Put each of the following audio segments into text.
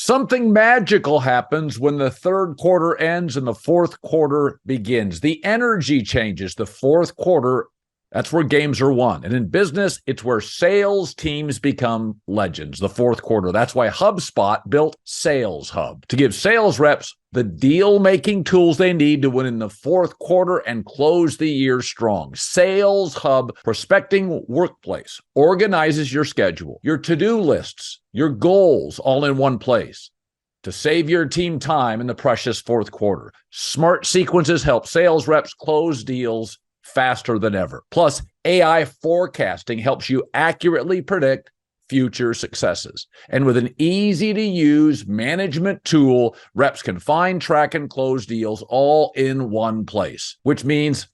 Something magical happens when the third quarter ends and the fourth quarter begins. The energy changes. The fourth quarter, that's where games are won. And in business, it's where sales teams become legends. The fourth quarter. That's why HubSpot built Sales Hub to give sales reps the deal-making tools they need to win in the fourth quarter and close the year strong. Sales Hub Prospecting Workplace organizes your schedule, your to-do lists, your goals all in one place to save your team time in the precious fourth quarter. Smart sequences help sales reps close deals faster than ever. Plus, AI forecasting helps you accurately predict future successes. And with an easy-to-use management tool, reps can find, track, and close deals all in one place, which means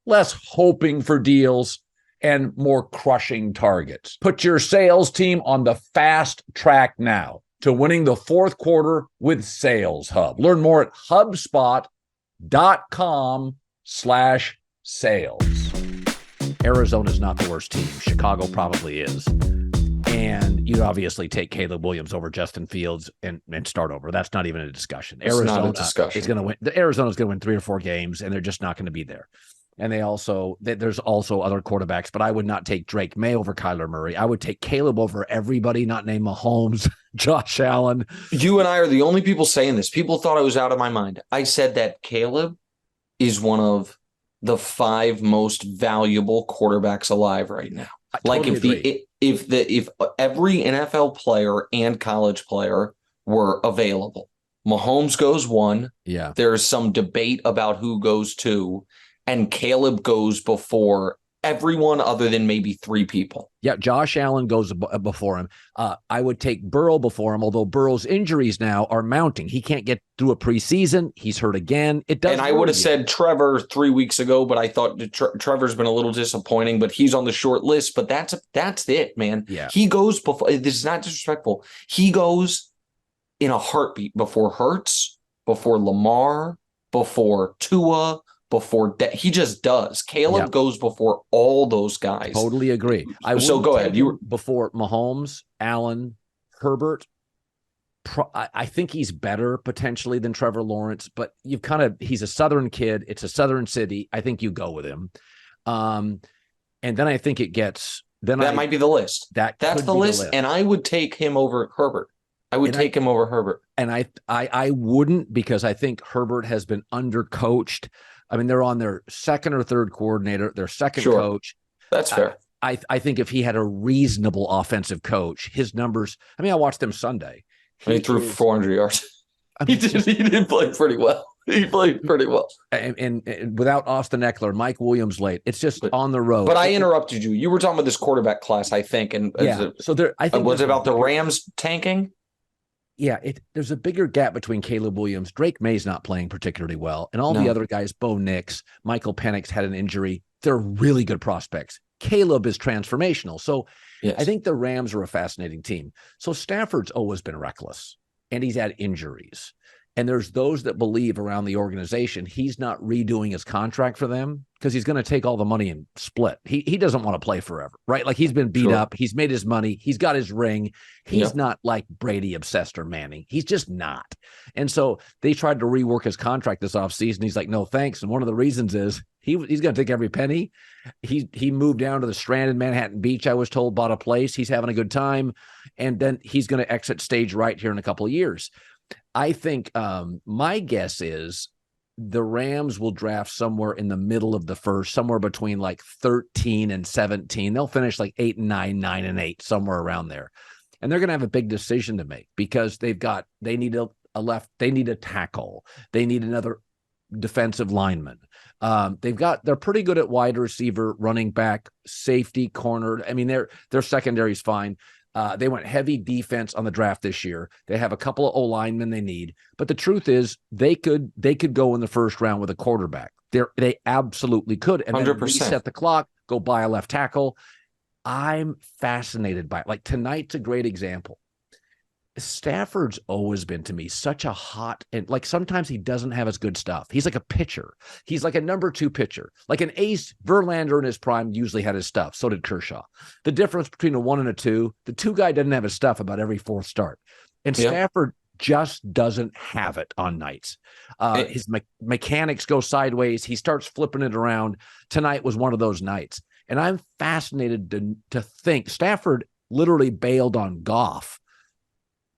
less hoping for deals and more crushing targets. Put your sales team on the fast track now to winning the fourth quarter with Sales Hub. Learn more at HubSpot.com/sales. Arizona's not the worst team. Chicago probably is. And you'd obviously take Caleb Williams over Justin Fields and start over. That's not even a discussion. Arizona is going to win. Arizona's going to win 3 or 4 games, and they're just not going to be there. And there's also other quarterbacks, but I would not take Drake May over Kyler Murray. I would take Caleb over everybody, not named Mahomes, Josh Allen. You and I are the only people saying this. People thought I was out of my mind. I said that Caleb is one of the 5 most valuable quarterbacks alive right now. Like if every NFL player and college player were available, Mahomes goes 1. Yeah. There's some debate about who goes 2, and Caleb goes before everyone other than maybe 3 people. Yeah, Josh Allen goes before him. I would take Burrow before him, although Burrow's injuries now are mounting. He can't get through a preseason. He's hurt again. And I would have said Trevor 3 weeks ago, but I thought Trevor's been a little disappointing, but he's on the short list. But that's it, man. Yeah. He goes before. This is not disrespectful. He goes in a heartbeat before Hurts, before Lamar, before Tua, he just does. Caleb goes before all those guys. Totally agree. So go ahead. You before Mahomes, Allen, Herbert. I think he's better potentially than Trevor Lawrence, but he's a Southern kid. It's a Southern city. I think you go with him. And then I think it gets. That might be the list. That's the list. And I would take him over Herbert. Him over Herbert. And I wouldn't, because I think Herbert has been undercoached. I mean, they're on their second or third coordinator, their second coach. That's fair. I think if he had a reasonable offensive coach, his numbers. I mean, I watched him Sunday. He threw 400 yards. He did play pretty well. He played pretty well. And without Austin Eckler, Mike Williams late. It's just on the road. But I interrupted you. You were talking about this quarterback class, I think. And I think was it about the Rams tanking? Yeah, there's a bigger gap between Caleb Williams. Drake May's not playing particularly well. And all the other guys, Bo Nix, Michael Penix had an injury. They're really good prospects. Caleb is transformational. So yes. I think the Rams are a fascinating team. So Stafford's always been reckless, and he's had injuries. And there's those that believe around the organization he's not redoing his contract for them because he's going to take all the money and split. He doesn't want to play forever, right? Like he's been beat up. He's made his money. He's got his ring. He's not like Brady obsessed or Manning. He's just not. And so they tried to rework his contract this offseason. He's like, no, thanks. And one of the reasons is he's going to take every penny. He moved down to the Strand in Manhattan Beach, I was told, bought a place. He's having a good time. And then he's going to exit stage right here in a couple of years. I think my guess is the Rams will draft somewhere in the middle of the first, somewhere between like 13 and 17. They'll finish like 8 and 9, 9 and 8, somewhere around there. And they're going to have a big decision to make because they need a tackle. They need another defensive lineman. They're pretty good at wide receiver, running back, safety, corner. I mean, their secondary is fine. They went heavy defense on the draft this year. They have a couple of O-linemen they need. But the truth is they could go in the first round with a quarterback. They absolutely could. And 100%. Then reset the clock, go buy a left tackle. I'm fascinated by it. Like tonight's a great example. Stafford's always been to me such a hot, and like sometimes he doesn't have as good stuff. He's like a pitcher. He's like a number 2 pitcher. Like an ace, Verlander in his prime usually had his stuff. So did Kershaw. The difference between a 1 and a 2, the 2 guy doesn't have his stuff about every 4th start. And Stafford just doesn't have it on nights. His mechanics go sideways. He starts flipping it around. Tonight was one of those nights. And I'm fascinated to think Stafford literally bailed on Goff.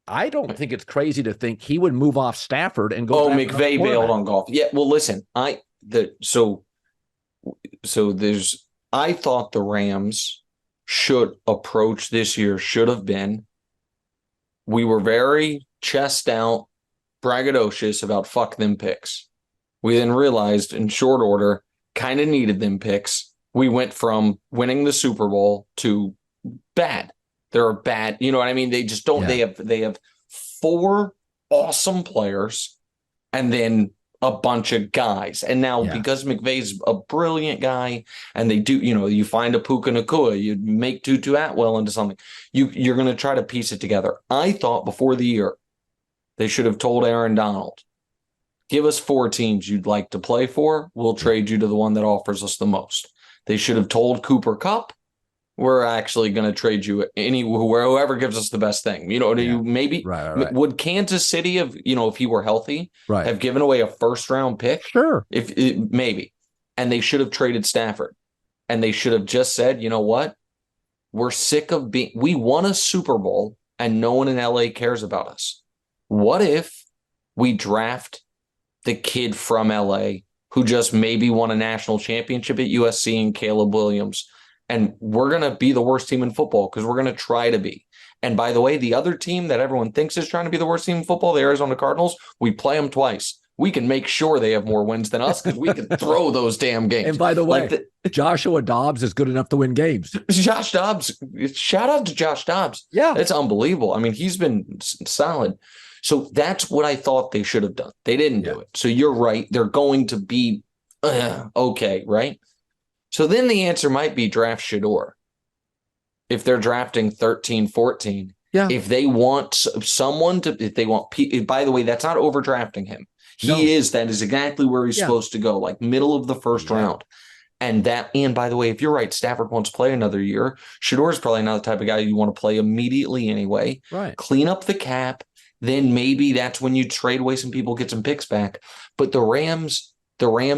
I don't think it's crazy to think he would move off Stafford and go. Oh, McVay bailed on Goff. Yeah, well, listen, I thought the Rams should approach this year should have been. We were very chest out, braggadocious about fuck them picks. We then realized in short order, kind of needed them picks. We went from winning the Super Bowl to bad. They're bad. You know what I mean? They just don't. Yeah. They have 4 awesome players and then a bunch of guys. And now because McVay's a brilliant guy and they do, you find a Puka Nacua, you make Tutu Atwell into something. You're going to try to piece it together. I thought before the year they should have told Aaron Donald, give us 4 teams you'd like to play for. We'll trade you to the one that offers us the most. They should have told Cooper Kupp, we're actually going to trade you whoever gives us the best thing. Right. Would Kansas City have, if he were healthy, have given away a first-round pick? Sure. Maybe. And they should have traded Stafford. And they should have just said, you know what? We're sick of we won a Super Bowl and no one in LA cares about us. What if we draft the kid from LA who just maybe won a national championship at USC and Caleb Williams? And we're going to be the worst team in football because we're going to try to be. And by the way, the other team that everyone thinks is trying to be the worst team in football, the Arizona Cardinals, we play them twice. We can make sure they have more wins than us because we can throw those damn games. And by the way, Joshua Dobbs is good enough to win games. Josh Dobbs, shout out to Josh Dobbs. Yeah. It's unbelievable. I mean, he's been solid. So that's what I thought they should have done. They didn't do it. So you're right. They're going to be okay, right? So then the answer might be draft Shedeur. If they're drafting 13, 14, if they want someone to, if they want, by the way, that's not overdrafting him. That is exactly where he's supposed to go, like middle of the first round. And by the way, if you're right, Stafford wants to play another year. Shedeur is probably not the type of guy you want to play immediately anyway. Right. Clean up the cap. Then maybe that's when you trade away some people, get some picks back. But the Rams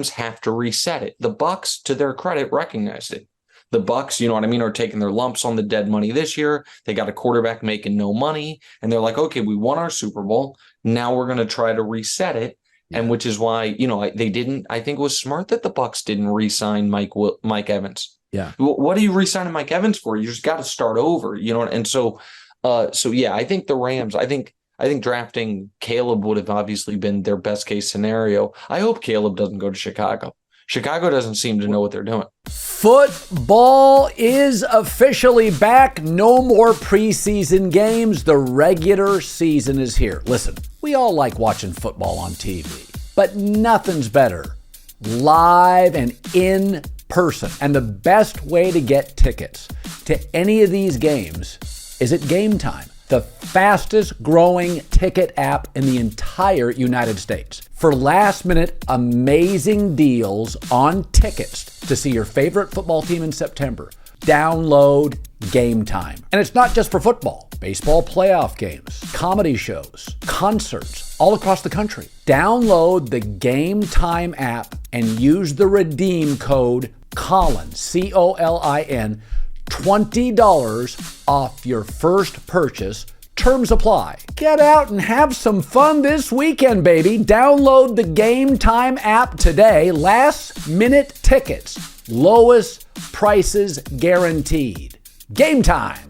have to reset it. The Bucs, to their credit, recognized it. The Bucs, you know what I mean, are taking their lumps on the dead money this year. They got a quarterback making no money, and they're like, okay, we won our Super Bowl. Now we're going to try to reset it, and which is why, they didn't. I think it was smart that the Bucs didn't re-sign Mike Evans. Yeah. What are you re-signing Mike Evans for? You just got to start over, And so I think the Rams. I think drafting Caleb would have obviously been their best case scenario. I hope Caleb doesn't go to Chicago. Chicago doesn't seem to know what they're doing. Football is officially back. No more preseason games. The regular season is here. Listen, we all like watching football on TV, but nothing's better live and in person. And the best way to get tickets to any of these games is at Game Time, the fastest growing ticket app in the entire United States. For last-minute amazing deals on tickets to see your favorite football team in September, download Game Time. And it's not just for football. Baseball playoff games, comedy shows, concerts all across the country. Download the Game Time app and use the redeem code COLIN, COLIN, $20 off your first purchase. Terms apply. Get out and have some fun this weekend, baby. Download the Game Time app today. Last minute tickets. Lowest prices guaranteed. Game Time.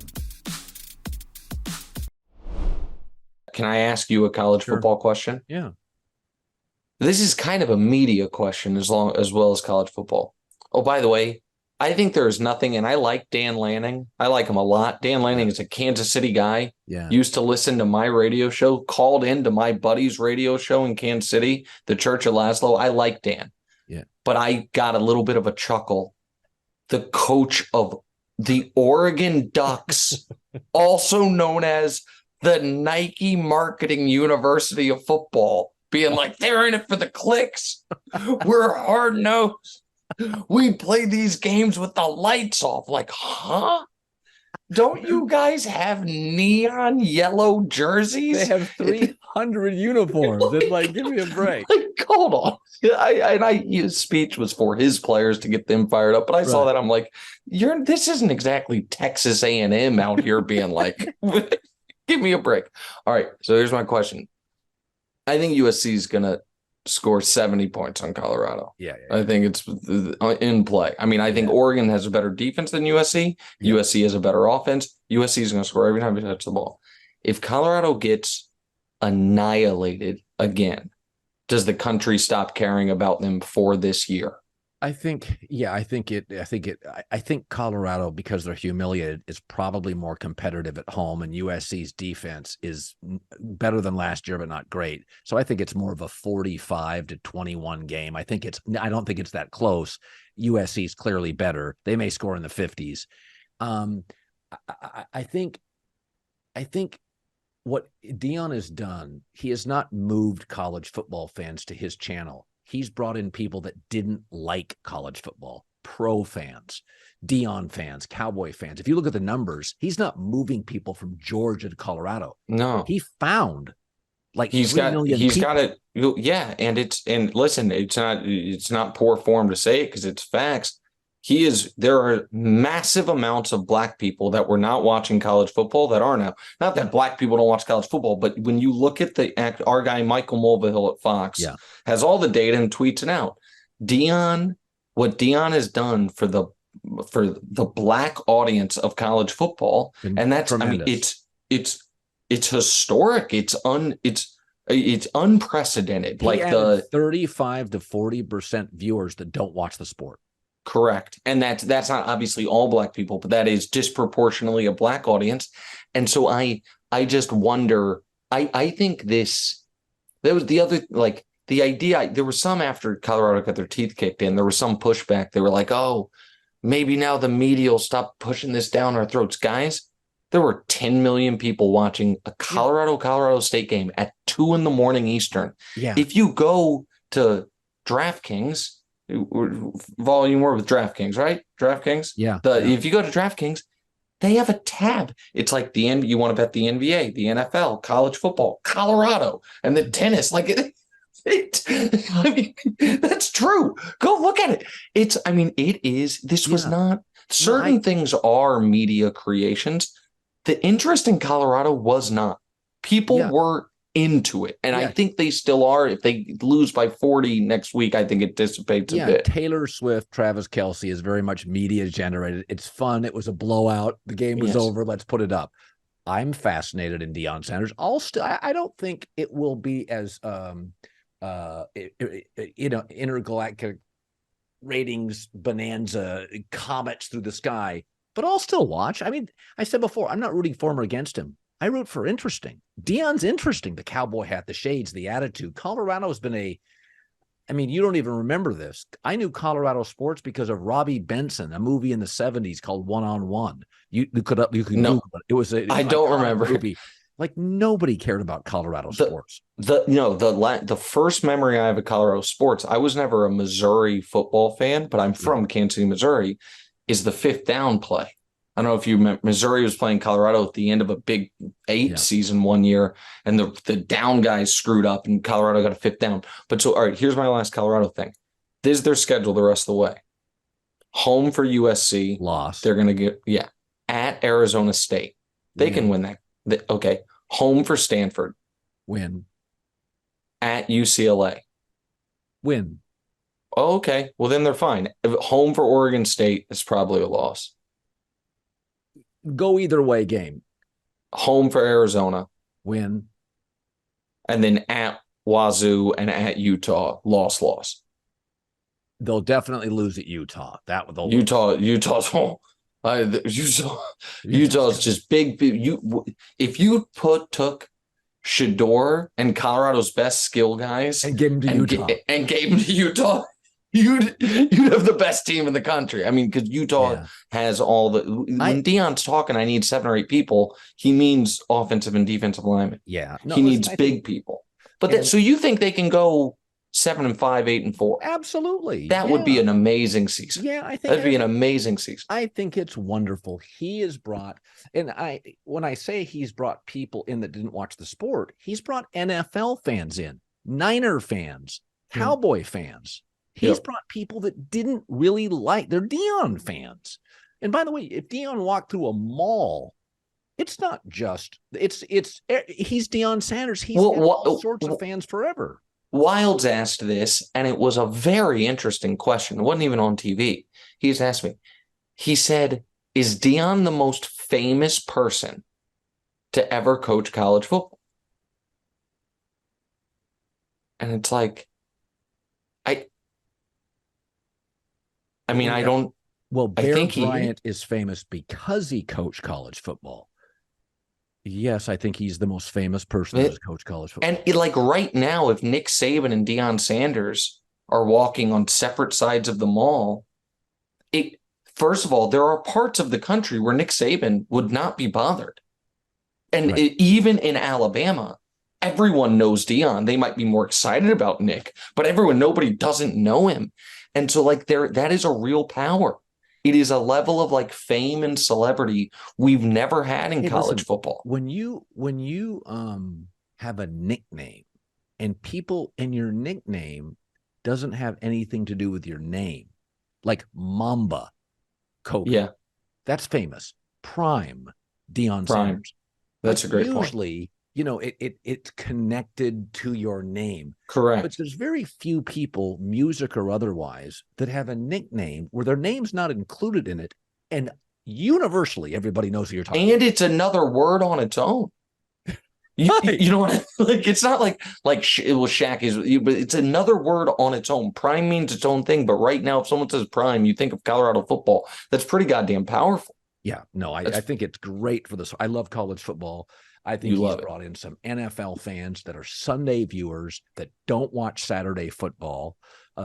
Can I ask you a college football question? Yeah. This is kind of a media question as well as college football. Oh, by the way, I think there's nothing, and I like Dan Lanning. I like him a lot. Dan Lanning is a Kansas City guy. Yeah. Used to listen to my radio show, called into my buddy's radio show in Kansas City, the Church of Laszlo. I like Dan. Yeah. But I got a little bit of a chuckle. The coach of the Oregon Ducks, also known as the Nike Marketing University of Football, being like, they're in it for the clicks. We're hard-nosed. We play these games with the lights off. Like, huh? Don't you guys have neon yellow jerseys? They have 300 uniforms. It's like, give me a break. Like, hold on. His speech was for his players to get them fired up, but I saw that. I'm like, this isn't exactly Texas A&M out here being like, give me a break. All right, so here's my question. I think USC is going to score 70 points on Colorado. Yeah. I think it's in play. I mean, I think Oregon has a better defense than USC. USC has a better offense. USC is going to score every time they touch the ball. If Colorado gets annihilated again, does the country stop caring about them for this year? I think Colorado, because they're humiliated, is probably more competitive at home, and USC's defense is better than last year, but not great. So I think it's more of a 45-21 game. I don't think it's that close. USC's clearly better. They may score in the 50s. I think what Deion has done, he has not moved college football fans to his channel. He's brought in people that didn't like college football, pro fans, Deion fans, Cowboy fans. If you look at the numbers, he's not moving people from Georgia to Colorado. No, he found like he's got it. Yeah, and listen, it's not poor form to say it because it's facts. There are massive amounts of black people that were not watching college football that are now. Not that black people don't watch college football, but when you look at our guy, Michael Mulvihill at Fox, has all the data and tweets it out. What Deion has done for the black audience of college football, and that's tremendous. I mean, it's historic. It's unprecedented. He added 35 to 40% viewers that don't watch the sport. Correct. And that's not obviously all black people, but that is disproportionately a black audience. And so I just wonder, I think that was the other, like the idea, there was some after Colorado got their teeth kicked in, there was some pushback. They were like, oh, maybe now the media will stop pushing this down our throats. Guys, there were 10 million people watching a Colorado State game at 2 a.m. Eastern. Yeah. If you go to DraftKings, volume war with DraftKings, right? DraftKings. Yeah. If you go to DraftKings, they have a tab. It's like you want to bet the NBA, the NFL, college football, Colorado, and the tennis. Like I mean, that's true. Go look at it. It is. This was not. Certain things are media creations. The interest in Colorado was not. People were into it, and I think they still are. If they lose by 40 next week, I think it dissipates a bit. Taylor Swift, Travis Kelce is very much media generated. It's fun. It was a blowout. The game was over. Let's put it up. I'm fascinated in Deion Sanders. I don't think it will be as intergalactic ratings bonanza comets through the sky, but I'll still watch. I mean, I said before, I'm not rooting for him or against him. I root for interesting. Deion's interesting. The cowboy hat, the shades, the attitude. Colorado's been you don't even remember this. I knew Colorado sports because of Robbie Benson, a movie in the 70s called One on One. You could Google it. It was I don't remember. Movie. Like nobody cared about Colorado sports. The first memory I have of Colorado sports, I was never a Missouri football fan, but I'm from Kansas City, Missouri, is the 5th down play. I don't know if you remember, Missouri was playing Colorado at the end of a Big 8 season one year, and the down guys screwed up, and Colorado got a 5th down. But so, all right, here's my last Colorado thing. This is their schedule the rest of the way. Home for USC. Loss. They're going to get, at Arizona State. They can win that. Okay. Home for Stanford. Win. At UCLA. Win. Oh, okay. Well, then they're fine. Home for Oregon State is probably a loss. Go either way game. Home for Arizona. Win. And then at Wazoo and at Utah. Loss. They'll definitely lose at Utah. Utah's just big. If you took Shador and Colorado's best skill guys and gave them to Utah, you'd have the best team in the country. I mean, because Utah has all the. When Deion's talking, I need 7 or 8 people. He means offensive and defensive linemen. Yeah, he needs big people. But so you think they can go 7-5, 8-4. Absolutely. That would be an amazing season. Yeah, I think that'd be an amazing season. I think it's wonderful. He has brought, and when I say he's brought people in that didn't watch the sport, he's brought NFL fans in, Niner fans, Cowboy fans. He's brought people that didn't really like, they're Deion fans. And by the way, if Deion walked through a mall, it's not just, he's Deion Sanders. He's got all sorts of fans forever. Wilds asked this, and it was a very interesting question. It wasn't even on TV. He's asked me. He said, is Deion the most famous person to ever coach college football? And it's like, I mean, I don't. Well, Bear Bryant is famous because he coached college football. Yes, I think he's the most famous person who's coached college football. And like right now, if Nick Saban and Deion Sanders are walking on separate sides of the mall, first of all, there are parts of the country where Nick Saban would not be bothered. And even in Alabama, everyone knows Deion. They might be more excited about Nick, but nobody doesn't know him. And so like that is a real power. It is a level of like fame and celebrity we've never had in college football. When you have a nickname and your nickname doesn't have anything to do with your name, like Mamba, Kobe, that's famous. Prime, Deion Sanders. That's a great point. Usually, it's connected to your name. Correct. But there's very few people, music or otherwise, that have a nickname where their name's not included in it. And universally, everybody knows who you're talking about. And it's another word on its own. You know what? Like, it's not like Shaq is, but it's another word on its own. Prime means its own thing. But right now, if someone says prime, you think of Colorado football. That's pretty goddamn powerful. Yeah, no, I think it's great for this. I love college football. I think he's brought in some NFL fans that are Sunday viewers that don't watch Saturday football.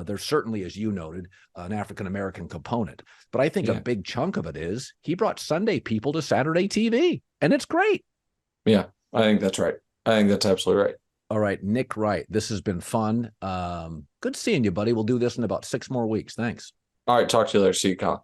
There's certainly, as you noted, an African-American component. But I think a big chunk of it is he brought Sunday people to Saturday TV, and it's great. Yeah, I think that's right. I think that's absolutely right. All right, Nick Wright, this has been fun. Good seeing you, buddy. We'll do this in about 6 more weeks. Thanks. All right, talk to you later. See you, Colin.